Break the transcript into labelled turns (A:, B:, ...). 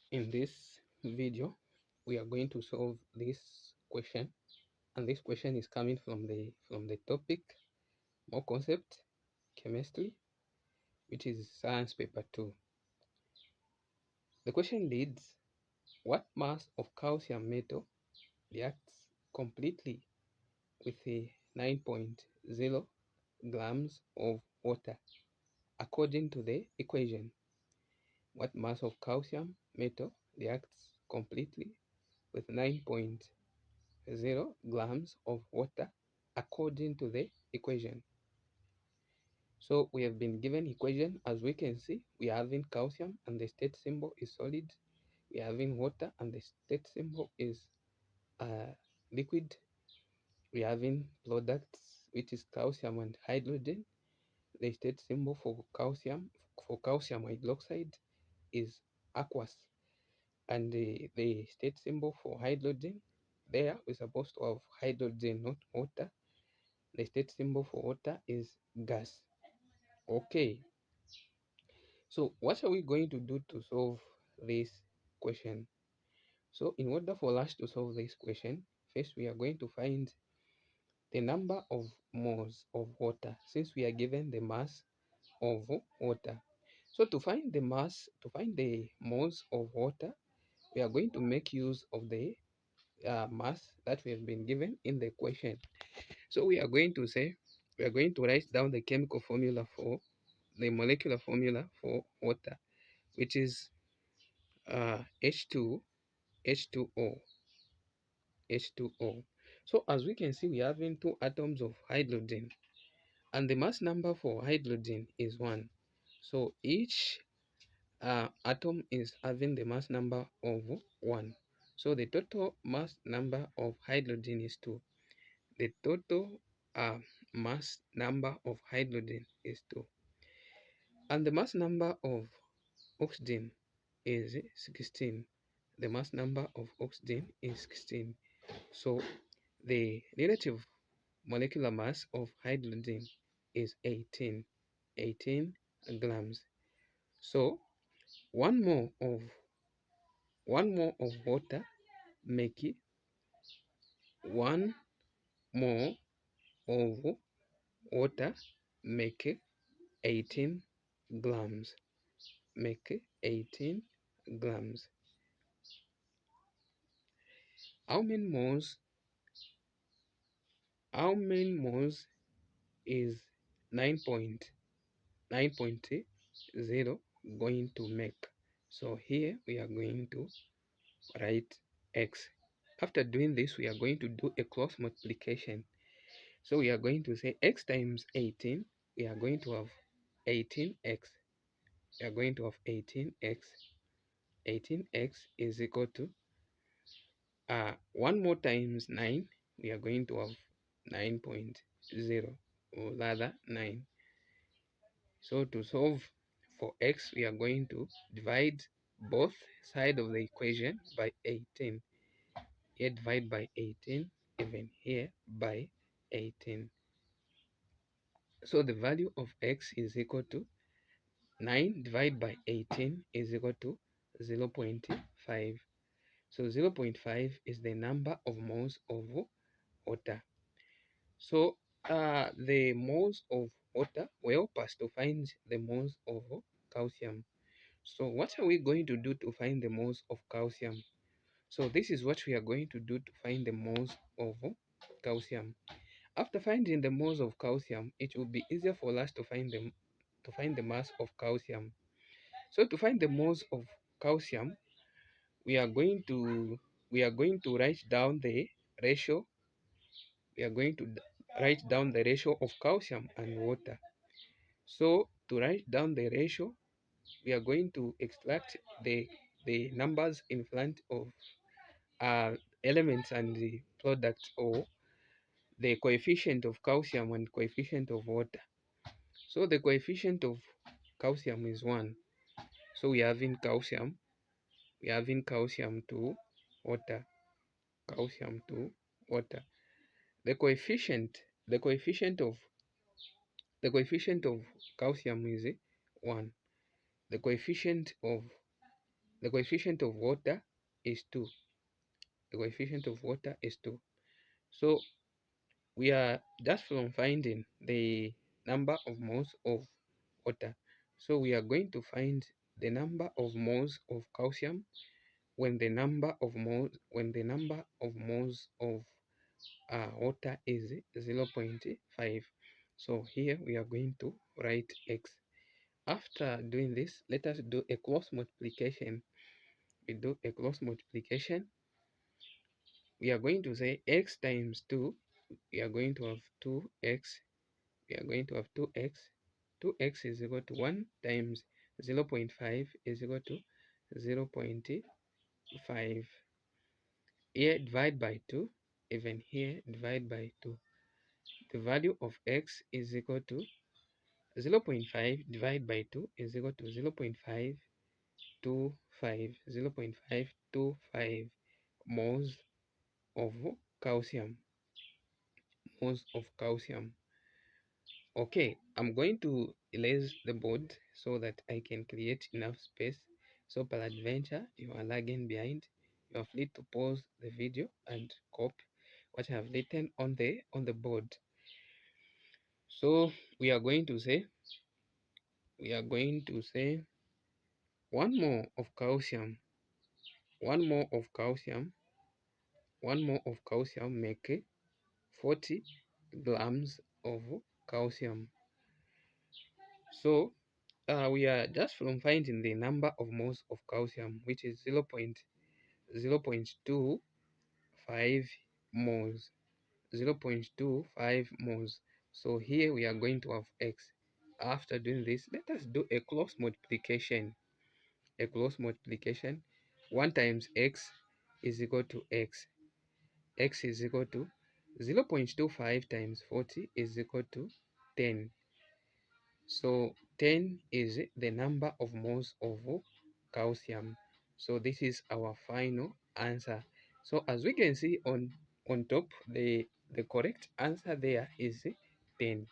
A: In this video, we are going to solve this question, and this question is coming from the topic more concept chemistry, which is science paper 2. The question reads: what mass of calcium metal reacts completely with a 9.0 grams of water according to the equation? What mass of calcium metal reacts completely with 9.0 grams of water according to the equation? So we have been given equation. As we can see, we are having calcium and the state symbol is solid. We are having water and the state symbol is liquid. We are having products, which is calcium and hydrogen. The state symbol for calcium hydroxide is aqueous, and the state symbol for hydrogen, there we're supposed to have hydrogen, not water. The state symbol for water is gas. Okay, so what are we going to do to solve this question? So in order for us to solve this question, first we are going to find the number of moles of water, since we are given the mass of water. So to find the moles of water, we are going to make use of the mass that we have been given in the question. So we are going to write down the chemical formula for the molecular formula for water, which is H2, H2O, H2O. So as we can see, we are having two atoms of hydrogen, and the mass number for hydrogen is 1. So each atom is having the mass number of 1. So the total mass number of hydrogen is 2. The total mass number of hydrogen is 2. And the mass number of oxygen is 16. The mass number of oxygen is 16. So the relative molecular mass of hydrogen is 18 grams. So one more of water make 1 more of water make 18 grams. Make 18 grams. How many moles? How many moles is 9.0 going to make? So here we are going to write x. After doing this, we are going to do a cross multiplication. So we are going to say x times 18. We are going to have 18x. We are going to have 18x. 18x is equal to 1 more times 9. We are going to have 9.0, or rather 9. So to solve for x, we are going to divide both sides of the equation by 18. Here divide by 18, even here by 18. So the value of x is equal to 9 divided by 18 is equal to 0.5. So 0.5 is the number of moles of water. So the moles of water will help us to find the moles of calcium. So what are we going to do to find the moles of calcium? So this is what we are going to do to find the moles of calcium. After finding the moles of calcium, it will be easier for us to find the mass of calcium. So to find the moles of calcium, we are going to write down the ratio. We are going to write down the ratio of calcium and water. So to write down the ratio, we are going to extract the numbers in front of elements and the products, or the coefficient of calcium and coefficient of water. So the coefficient of calcium is 1. So we are having calcium to water, calcium to water. The coefficient of calcium is 1. The coefficient of The coefficient of water is 2. The coefficient of water is 2. So we are just from finding the number of moles of water. So we are going to find the number of moles of calcium when the number of moles of water is 0.5. So here we are going to write x. After doing this, let us do a cross multiplication. We do a cross multiplication. We are going to say x times 2. We are going to have 2x. We are going to have 2x. 2x is equal to 1 times 0.5 is equal to 0.5. Here divide by 2. Even here divide by 2. The value of x is equal to 0.5 divided by 2 is equal to 0.525 moles of calcium. Okay, I'm going to erase the board so that I can create enough space. So peradventure you are lagging behind, you are free to pause the video and copy what I have written on the board. So we are going to say 1 mole of calcium, 1 mole of calcium, 1 mole of calcium make 40 grams of calcium. So we are just from finding the number of moles of calcium, which is 0.25 moles. 0.25 moles. So here we are going to have x. After doing this, let us do a cross multiplication. A cross multiplication. 1 times x is equal to x. X is equal to 0.25 times 40 is equal to 10. So 10 is the number of moles of calcium. So this is our final answer. So as we can see on top, the correct answer there is 10.